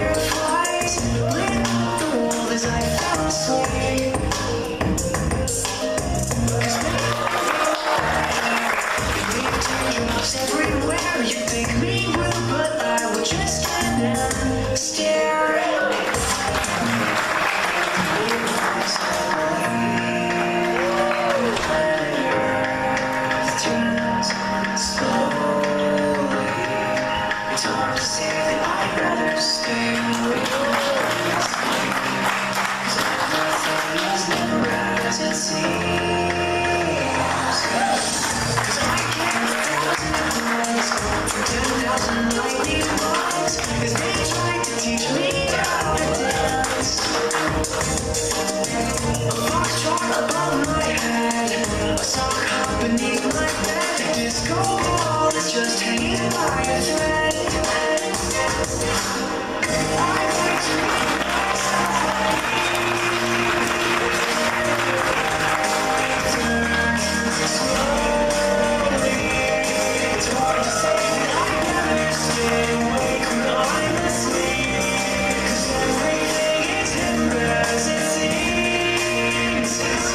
fireflies lit up the world as I fell asleep. Teardrops everywhere, you'd think me rude, but I would just stand and stare at it. It's hard to say that I'd rather stay away from this fight, 'cause everything is never as it seems. 'Cause I can't 10,000 lightning bugs as they tried to teach me how to dance. A foxtrot above my head, a sock hop beneath my bed, a disco ball is just hanging by a thread. I'd like to be myself slowly. It's hard to say that I'd rather stay awake when I'm asleep, 'cause everything is never as it seems. It's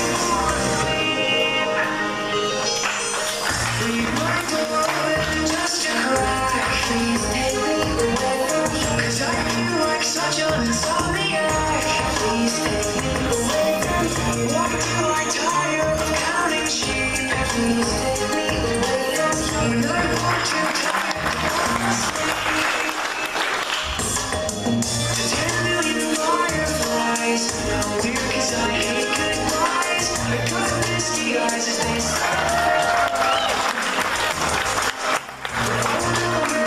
leave my door open just a crack. Please take me away from you, 'cause I feel like such an insomniac. Please take me away from you. Why do I tire of counting sheep? Please take me away from you when I'm far too tired to fall asleep. To 10 million fireflies, no dear, 'cause I hate goodbyes. I got misty eyes as they say.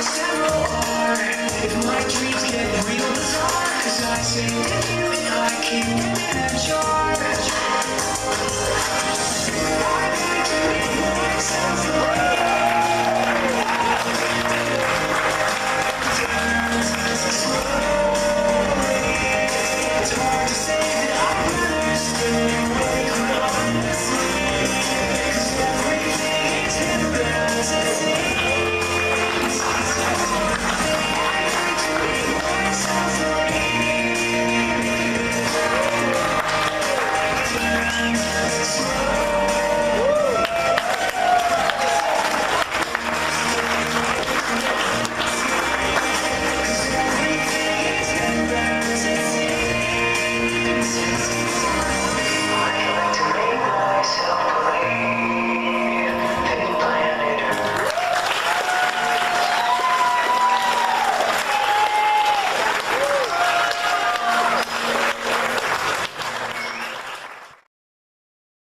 Several are, if my dreams get real bizarre, 'cause I say with you and I keep